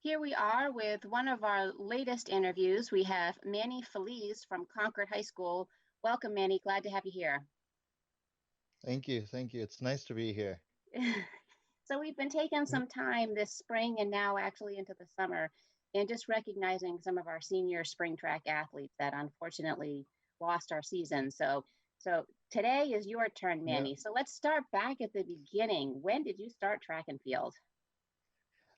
Here we are with one of our latest interviews. We have Manny Feliz from Concord High School. Welcome, Manny. Glad to have you here. Thank you. Thank you. It's nice to be here. So we've been taking Mm. some time this spring and now actually into the summer and just recognizing some of our senior spring track athletes that unfortunately lost our season. So today is your turn, Yeah. Manny. So let's start back at the beginning. When did you start track and field?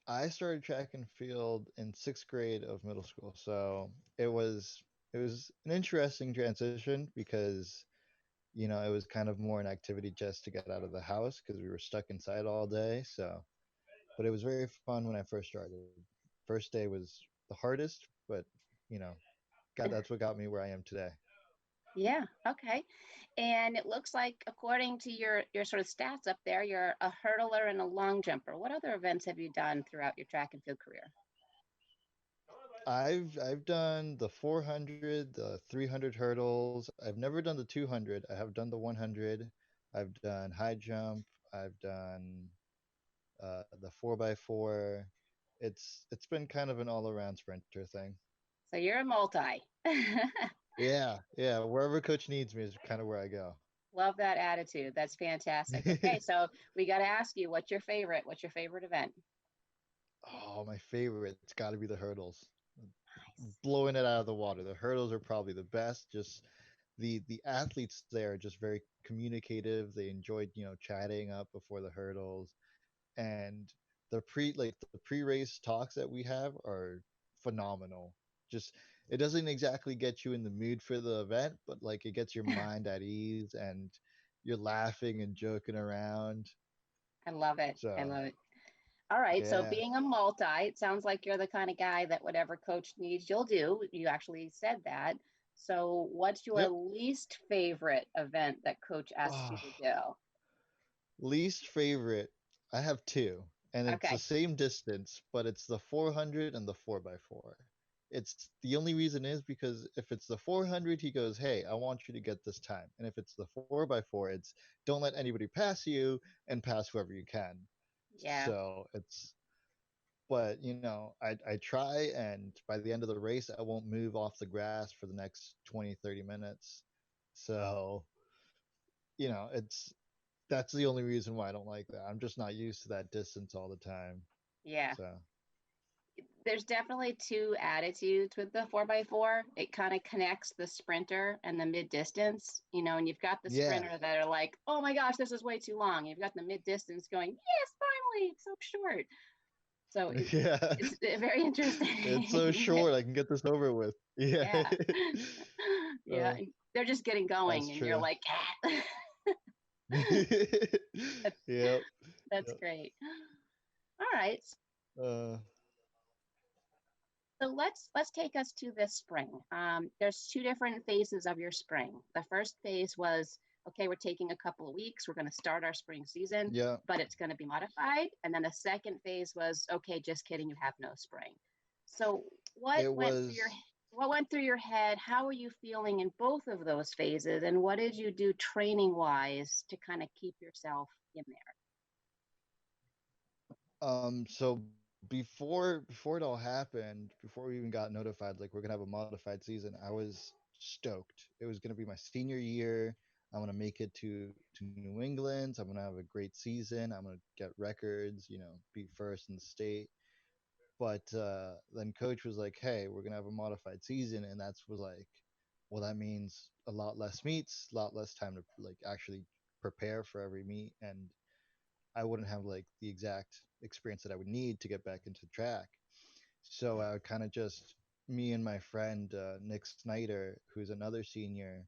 I started track and field in sixth grade of middle school. So it was an interesting transition because, it was kind of more an activity just to get out of the house because we were stuck inside all day. But it was very fun when I first started. First day was the hardest, but you know, God, that's what got me where I am today. Yeah, okay. And it looks like, according to your sort of stats up there, you're a hurdler and a long jumper. What other events have you done throughout your track and field career? I've done the 400, the 300 hurdles. I've never done the 200. I have done the 100. I've done high jump. I've done the 4x4. It's been kind of an all-around sprinter thing. So you're a multi. Yeah, yeah. Wherever coach needs me is kind of where I go. Love that attitude. That's fantastic. Okay, so we got to ask you, what's your favorite? What's your favorite event? Oh, my favorite. It's got to be the hurdles. Nice. Blowing it out of the water. The hurdles are probably the best. Just the athletes there are just very communicative. They enjoyed, chatting up before the hurdles, and the pre-race talks that we have are phenomenal. Just it doesn't exactly get you in the mood for the event, but like it gets your mind at ease and you're laughing and joking around. I love it. I So love it. All right, so yeah. being a multi, it sounds like you're the kind of guy that whatever coach needs, you'll do. You actually said that. So, what's your Yep. least favorite event that coach asks you to Oh, do? least favorite. I have two, and it's the Okay. same distance, but it's the 400 and the 4x4. It's the only reason is because if it's the 400, he goes, "Hey, I want you to get this time." And if it's the 4x4, it's don't let anybody pass you and pass whoever you can. Yeah. So it's, but I try, and by the end of the race, I won't move off the grass for the next 20, 30 minutes. So, it's that's the only reason why I don't like that. I'm just not used to that distance all the time. Yeah. So There's definitely two attitudes with the 4x4. It kind of connects the sprinter and the mid distance, and you've got the yeah, sprinter that are like, oh my gosh, this is way too long. You've got the mid distance going, yes, finally, it's so short. So yeah. it's very It's so interesting. short. I can get this over with. Yeah. Yeah. Yeah. uh, They're just getting that's going, and you're true. like, ah. that's, Yep. that's Yep. great. All right. Uh, So let's take us to this spring. There's two different phases of your spring. The first phase was, okay, we're taking a couple of weeks. We're going to start our spring season, yeah. but it's going to be modified. And then the second phase was, okay, just kidding, you have no spring. So It was what went through your head? How are you feeling in both of those phases? And what did you do training wise to kind of keep yourself in there? so before it all happened, before we even got notified, like we're gonna have a modified season, I was stoked. It was gonna be my senior year. I'm gonna make it to New England. I'm gonna have a great season. I'm gonna get records, be first in the state. But then coach was like, "Hey, we're gonna have a modified season," and that's was like, well, that means a lot less meets, a lot less time to like actually prepare for every meet, and I wouldn't have like the exact experience that I would need to get back into track. So I kind of just me and my friend Nick Snyder, who's another senior,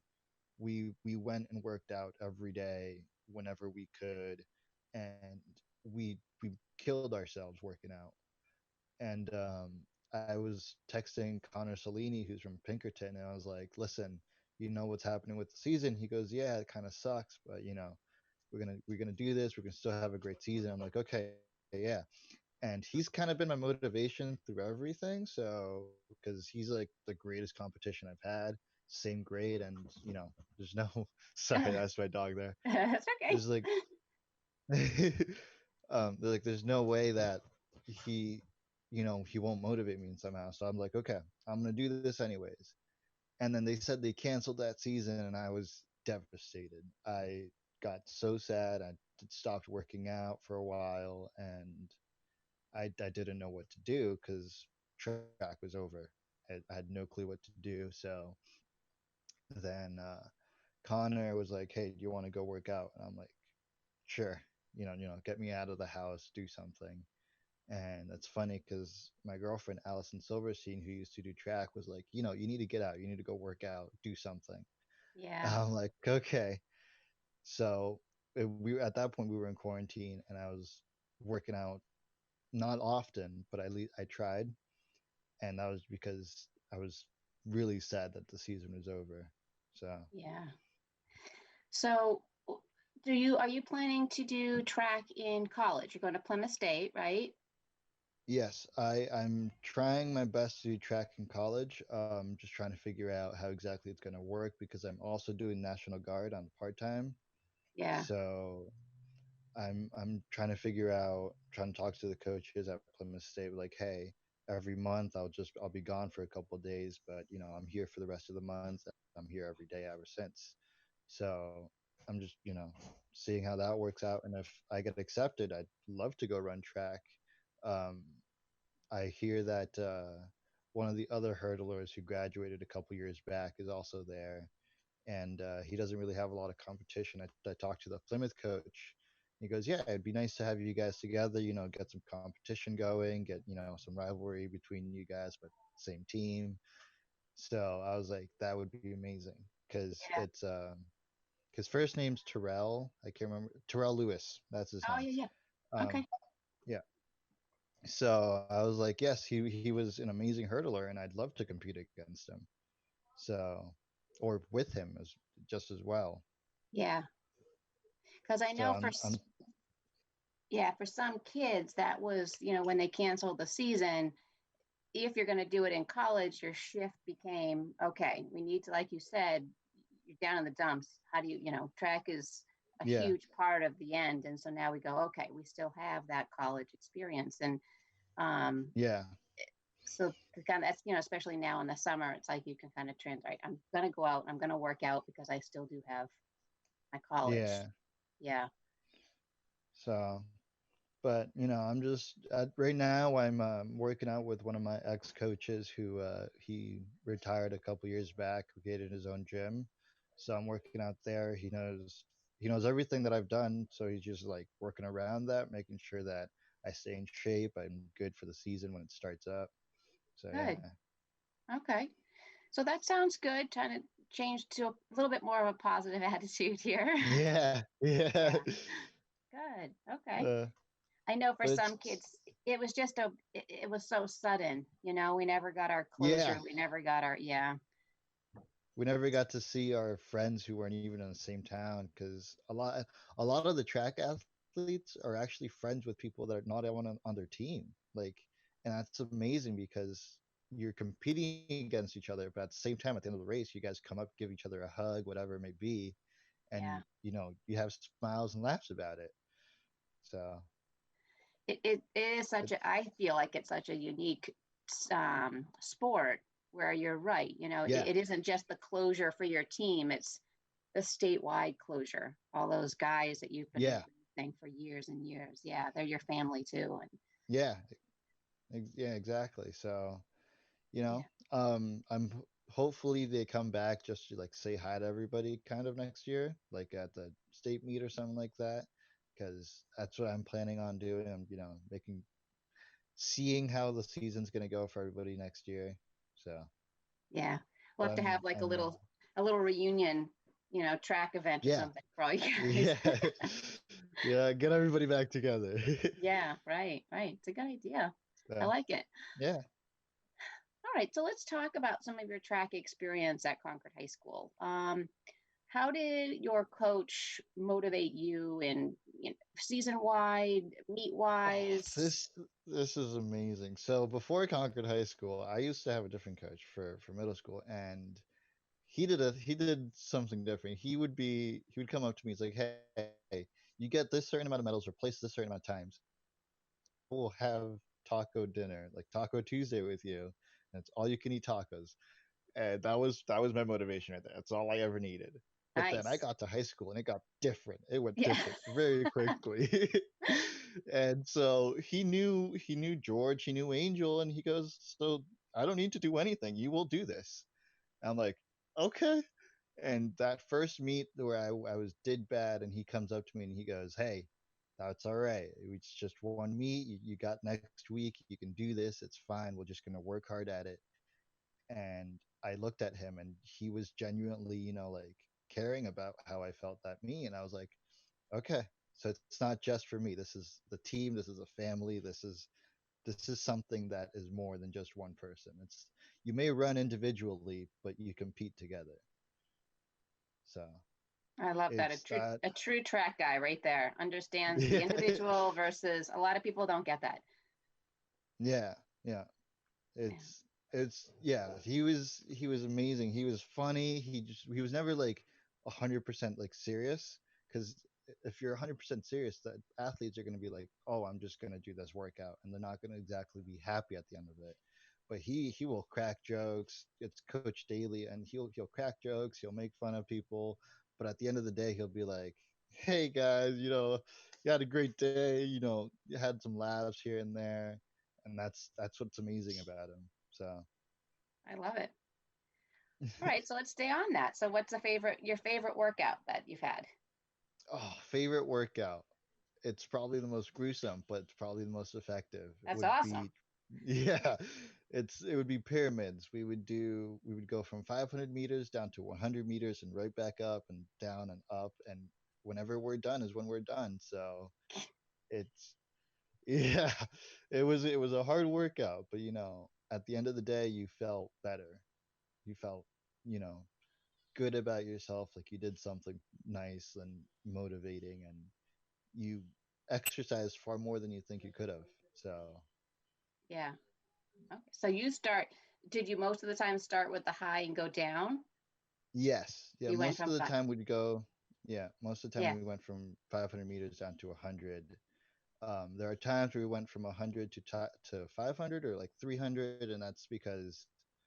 we went and worked out every day whenever we could, and we killed ourselves working out. And I was texting Connor Salini, who's from Pinkerton, and I was like, "Listen, you know what's happening with the season?" He goes, "Yeah, it kind of sucks, but we're gonna do this. We're gonna still have a great season." I'm like, "Okay, yeah." And he's kind of been my motivation through everything. So because he's like the greatest competition I've had, same grade, and there's no sorry, that's my dog there. That's okay. There's like there's no way that he he won't motivate me somehow. So I'm like, okay, I'm gonna do this anyways. And then they said they canceled that season, and I was devastated. I got so sad. I stopped working out for a while, and I didn't know what to do because track was over. I had no clue what to do. So then Connor was like, "Hey, do you want to go work out?" And I'm like, "Sure." Get me out of the house, do something. And that's funny because my girlfriend Allison Silverstein, who used to do track, was like, you need to get out. You need to go work out, do something. Yeah. I'm like, okay. So we at that point we were in quarantine, and I was working out not often, but at least I tried, and that was because I was really sad that the season was over. So Yeah. So are you planning to do track in college? You're going to Plymouth State, right? yes, I'm trying my best to do track in college. Just trying to figure out how exactly it's going to work because I'm also doing National Guard on part time. Yeah. So I'm trying to figure out, trying to talk to the coaches at Plymouth State, like, hey, every month I'll be gone for a couple of days, but I'm here for the rest of the month. I'm here every day ever since. So I'm just seeing how that works out, and if I get accepted, I'd love to go run track. Um, I hear that one of the other hurdlers who graduated a couple years back is also there, and he doesn't really have a lot of competition. I talked to the Plymouth coach. He goes, "Yeah, it'd be nice to have you guys together. Get some competition going, get some rivalry between you guys, but same team." So I was like, that would be amazing because Yeah. it's his first name's Terrell. I can't remember, Terrell Lewis. That's his Oh, name. yeah, yeah. Um, Okay. yeah. So I was like, yes, he was an amazing hurdler, and I'd love to compete against him. So, or with him as just as well. Yeah. Because I So know yeah, for some kids, that was, when they canceled the season, if you're going to do it in college, your shift became, okay, we need to, like you said, you're down in the dumps. How do track is a yeah, huge part of the end. And so now we go, okay, we still have that college experience. And um, yeah, so to kind of, that's, especially now in the summer, it's like you can kind of right. I'm going to go out and I'm going to work out because I still do have my college. yeah. Yeah. So, but I'm just right now. I'm working out with one of my ex coaches who he retired a couple years back, created his own gym. So I'm working out there. He knows everything that I've done. So he's just like working around that, making sure that I stay in shape. I'm good for the season when it starts up. So yeah, Good. Okay. So that sounds good. Trying to change to a little bit more of a positive attitude here. yeah, yeah. Yeah. Good. Okay. Uh, I know for but some it's kids, it was just it was so sudden. We never got our yeah. closure. We never got yeah. We never got to see our friends who weren't even in the same town because a lot of the track athletes are actually friends with people that are not on their team. Like, and that's amazing because you're competing against each other, but at the same time, at the end of the race, you guys come up, give each other a hug, whatever it may be, Yeah. and you have smiles and laughs about it. So It is such it's I feel like it's such a unique sport where you're right. yeah, It isn't just the closure for your team, it's the statewide closure. All those guys that you've been yeah, racing for years and years. Yeah, they're your family too. And yeah, yeah, exactly. So yeah, I'm hopefully they come back just to like say hi to everybody kind of next year, like at the state meet or something like that, because that's what I'm planning on doing. I'm making seeing how the season's gonna go for everybody next year. So, yeah. We'll but have to have like I'm a little reunion, track event or yeah, something for all you guys. yeah, yeah, get everybody back together. Yeah, right, right. It's a good idea. I So like it. yeah. All right, so let's talk about some of your track experience at Concord High School. How did your coach motivate you in, season wide, meet Oh, wise? this is amazing. So before Concord High School, I used to have a different coach for middle school, and he did something different. He would come up to me. He's like, "Hey, you get this certain amount of medals or place this certain amount of times. We'll have taco dinner, like Taco Tuesday with you. And it's all you can eat tacos. And that was my motivation right there. That's all I ever needed. But then I Nice. got to high school and it got different. It went Yeah. different very quickly. And so he knew George, he knew Angel, and he goes, "So I don't need to do anything. You will do this." I'm like, "Okay." And that first meet where I was did bad, and he comes up to me and he goes, "Hey, that's all right. It's just one meet. You got next week. You can do this. It's fine. We're just gonna work hard at it." And I looked at him, and he was genuinely, like caring about how I felt that me, and I was like, "Okay, so it's not just for me. This is the team. This is a family. This is something that is more than just one person. It's you may run individually, but you compete together." So I love that. it's that. A true track guy right there. Understands the Yeah, individual versus a lot of people don't get that. yeah, yeah. Yeah. It's yeah. He was amazing. He was funny. He was never like 100% like serious, because if you're 100% serious, that athletes are going to be like, "Oh, I'm just going to do this workout," and they're not going to exactly be happy at the end of it. But he will crack jokes. It's Coach Daly, and he'll crack jokes. He'll make fun of people, but at the end of the day, he'll be like, "Hey guys, you had a great day. You had some laughs here and there." And that's what's amazing about him. So, I love it. All right, so let's stay on that. So what's your favorite workout that you've had? oh, favorite workout. It's probably the most gruesome, but it's probably the most effective. It That's would awesome. be, yeah, it would be pyramids. We would go from 500 meters down to 100 meters and right back up and down and up, and whenever we're done is when we're done. So it's yeah, it was a hard workout, but at the end of the day, you felt better. You felt you know good about yourself, like you did something nice and motivating, and you exercised far more than you think you could have. So, Yeah. Okay. So did you most of the time start with the high and go down? yes, yeah, You went most from of the five. time we'd go, yeah, most of the time Yeah. we went from 500 meters down to 100. There are times where we went from 100 to 500 or like 300, and that's because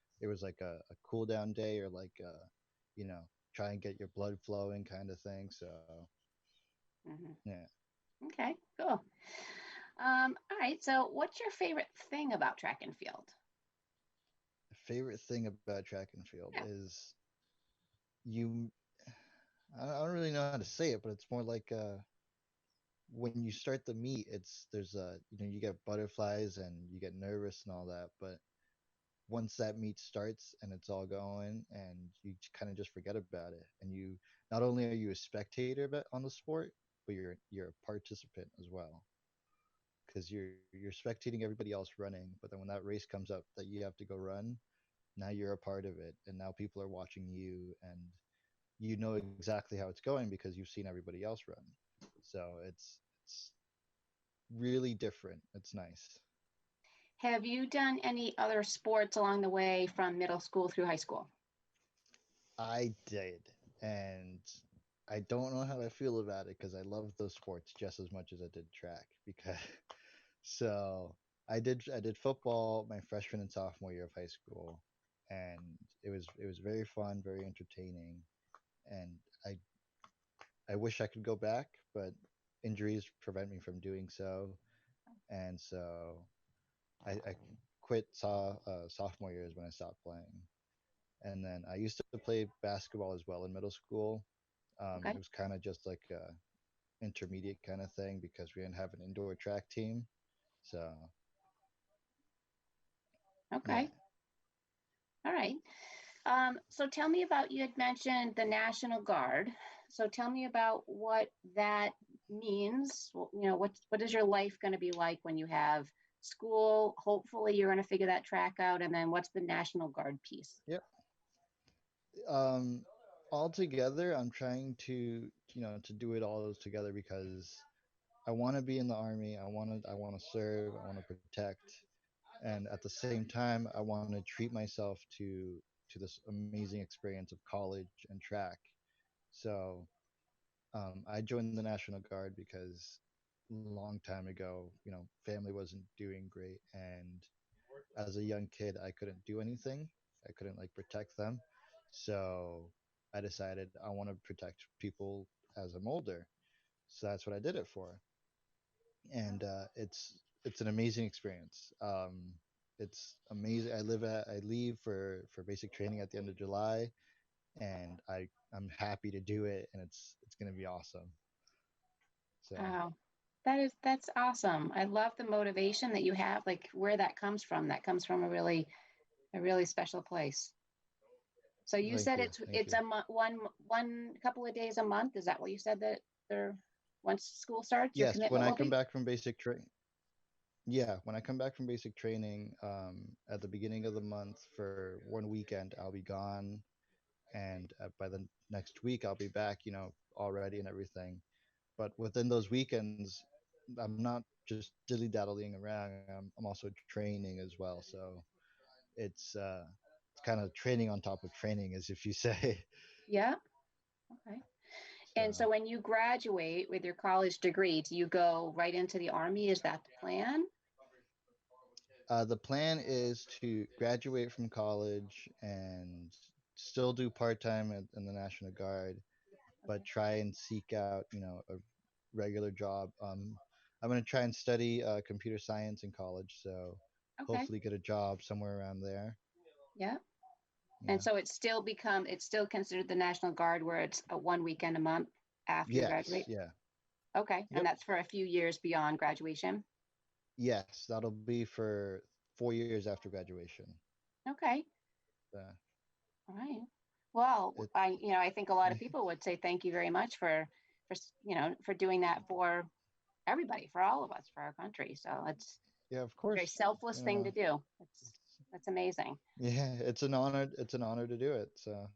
it was like a cool down day, or like you know, try and get your blood flowing kind of thing. So, Hmm. yeah. Okay, cool. All right. So what's your favorite thing about track and field? Favorite thing about track and field Yeah. is you I don't really know how to say it, but it's more like when you start the meet, there's you get butterflies and you get nervous and all that, but once that meet starts and it's all going, and you kind of just forget about it, and you not only are you a spectator on the sport, but you're a participant as well, because you're spectating everybody else running, but then when that race comes up that you have to go run, now you're a part of it, and now people are watching you, and you know exactly how it's going because you've seen everybody else run. So it's really different. It's nice. Have you done any other sports along the way from middle school through high school? I did, and I don't know how I feel about it because I love those sports just as much as I did track. Because so I did football my freshman and sophomore year of high school, and it was very fun, very entertaining, and I I wish I could go back, but injuries prevent me from doing so, and so I quit sophomore year is when I stopped playing. And then I used to play basketball as well in middle school. Okay. It was kind of just like a intermediate kind of thing because we didn't have an indoor track team. So yeah, Okay. All right. So tell me about, you had mentioned the National Guard. So tell me about what that means. What is your life going to be like when you have school? Hopefully you're going to figure that track out. And then what's the National Guard piece? yep. Um, all together, I'm trying to do it all together because I want to be in the army. I want to serve. I want to protect, and at the same time, I want to treat myself to this amazing experience of college and track. So I joined the National Guard because long time ago, family wasn't doing great, and as a young kid, I couldn't do anything. I couldn't like protect them. So I decided I want to protect people as I'm older. So that's what I did it for. And it's an amazing experience. It's amazing. I leave for basic training at the end of July, and I'm happy to do it, and it's gonna be awesome. So Wow. That's awesome. I love the motivation that you have, like where that comes from. That comes from a really special place. So you thank said you, thank it's you. a one couple of days a month. Is that what you said that they're once school starts, your Yes, when commitment I will come be? back from basic training. Yeah, when I come back from basic training, at the beginning of the month for one weekend, I'll be gone, and by the next week, I'll be back, all ready and everything. But within those weekends, I'm not just dilly daddling around. I'm also training as well. So it's kind of training on top of training, as if you say. Yeah. Okay. And So so when you graduate with your college degree, do you go right into the army? Is that the plan? the plan is to graduate from college and still do part time in the National Guard, but Okay. try and seek out, a regular job. I'm going to try and study computer science in college, so Okay. hopefully get a job somewhere around there. Yeah. And Yeah. so it's still considered the National Guard where it's a one weekend a month after you Yes. graduate. Yeah. Okay. And Yep. that's for a few years beyond graduation. Yes, that'll be for 4 years after graduation. Okay. Uh, All right. Well, it. I think a lot of people would say thank you very much for doing that for everybody, for all of us, for our country. So it's Yeah, of a very course. selfless thing to do. It's, That's amazing. yeah, it's an honor. It's an honor to do it. So,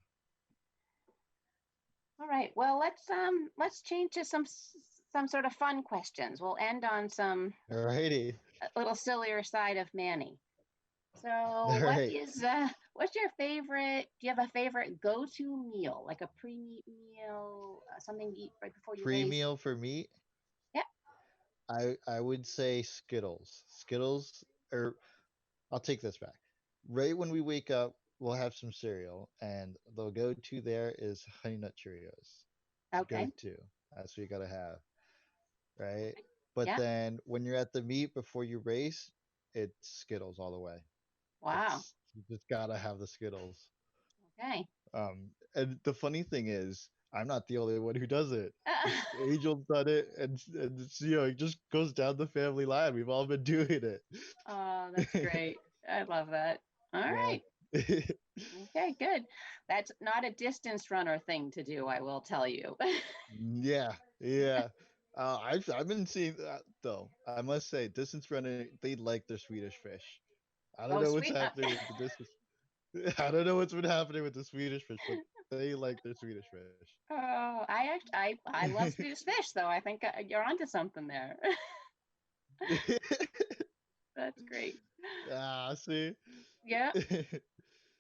All right. Well, let's change to some sort of fun questions. We'll end on some alrighty. a little sillier side of Manny. All So, right. what's your favorite? Do you have a favorite go-to meal, like a pre-meet meal, something to eat right before you Pre race? meal for me, Yeah. I would say Skittles. Skittles, or I'll take this back. Right when we wake up, we'll have some cereal, and the go-to there is Honey Nut Cheerios. Go Okay. to. That's what you gotta have, right? But Yeah. then when you're at the meet before you race, it's Skittles all the way. Wow. It's you just gotta have the Skittles. Okay. And the funny thing is, I'm not the only one who does it. Angel's done it, and it's, it just goes down the family line. We've all been doing it. Oh, that's great. I love that. All Yeah. right. Okay, good. That's not a distance runner thing to do, I will tell you. Yeah, yeah. I've been seeing that though. I must say, distance running, they like their Swedish fish. I don't Oh, know what's sweet. happening with the distance. I don't know what's been happening with the Swedish fish, but they like their Swedish fish. Oh, I love Swedish fish, though. I think you're onto something there. That's great. See, Yeah,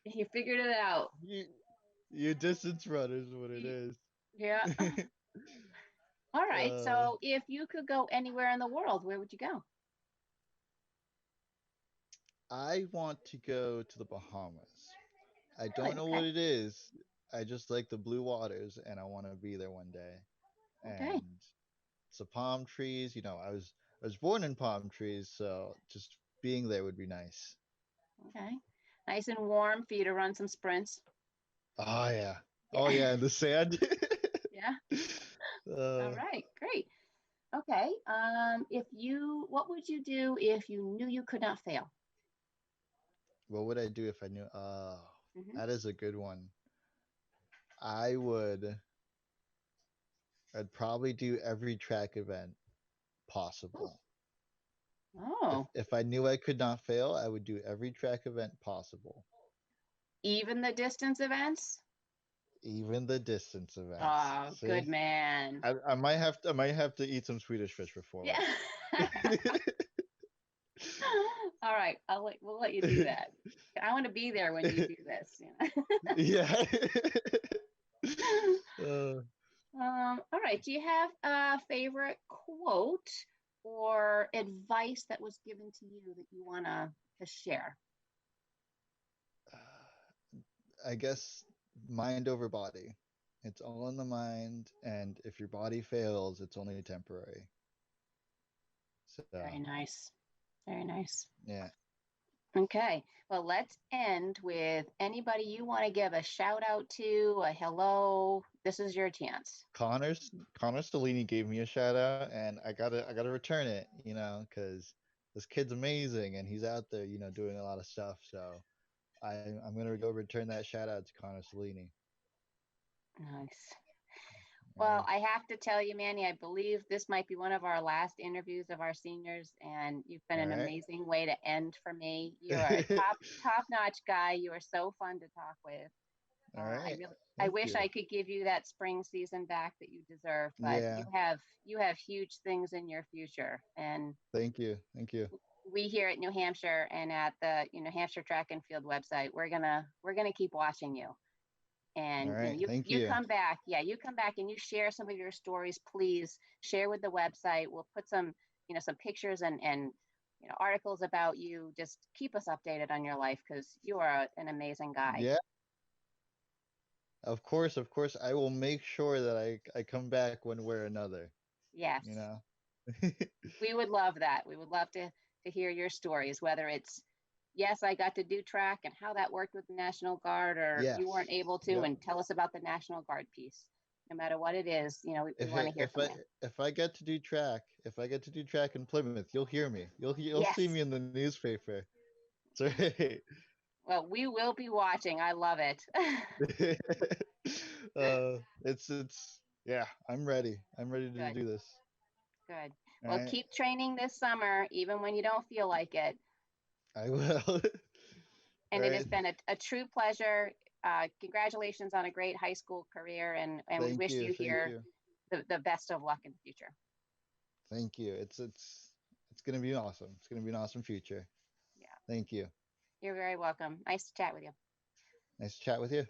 you figured it out. you, you distance run is what it Y- is. Yeah. All right. uh, So, if you could go anywhere in the world, where would you go? I want to go to the Bahamas. I don't Really? know Okay. what it is. I just like the blue waters, and I want to be there one day. Okay. And it's the palm trees. I was born in palm trees, so just being there would be nice. Okay. Nice and warm for you to run some sprints. Oh yeah, oh Yeah. yeah, in the sand. Yeah. All uh, right. Great. Okay. What would you do if you knew you could not fail? what would I do if I knew? Oh, Hmm. that is a good one. I would. I'd probably do every track event Oh. possible. If Oh. if I knew I could not fail, I would do every track event possible, Even the distance events? even the distance events. Oh, See, good man. I might have to eat some Swedish fish before Yeah. All right. We'll let you do that. I want to be there when you do this. yeah. uh, All right. Do you have a favorite quote or advice that was given to you that you want to share? I guess mind over body. It's all in the mind, and if your body fails, it's only temporary. Very So, nice. Very nice. yeah. Okay. Well, let's end with anybody you want to give a shout out to, a hello. This is your chance. Connor Stellini gave me a shout out, and I gotta return it, because this kid's amazing, and he's out there, doing a lot of stuff. So I'm gonna go return that shout out to Connor Stellini. Nice. All Well, right, I have to tell you, Manny, I believe this might be one of our last interviews of our seniors, and you've been all an right, amazing way to end for me. You're a top notch guy. You are so fun to talk with. all I right. really, I Thank wish you. I could give you that spring season back that you deserve, but Yeah, you have huge things in your future, and thank you, thank you. we here at New Hampshire and at the New Hampshire Track and Field website, we're gonna keep watching you. All And right, thank you you. come back, yeah, you come back and you share some of your stories. Please share with the website. We'll put some some pictures and articles about you. Just keep us updated on your life because you are an amazing guy. Yeah, of course, of course. I will make sure that I come back one way or another. Yes, You know. we would love that. We would love to hear your stories, whether it's yes, I got to do track and how that worked with the National Guard, or Yes. you weren't able to, Yep. and tell us about the National Guard piece. No matter what it is, we If want I to hear if from I you. if I get to do track, if I get to do track in Plymouth, you'll hear me. You'll see Yes. me in the newspaper. That's right. Well, we will be watching. I love it. It's yeah. I'm ready. I'm ready to Good, do this. good. All Well, right. keep training this summer, even when you don't feel like it. I will. All And it has right. been a true pleasure. Congratulations on a great high school career, and we Thank wish you. you Thank here you. the best of luck in the future. Thank you. It's gonna be awesome. It's gonna be an awesome future. Yeah, Thank you. you're very welcome. Nice to chat with you. Nice to chat with you.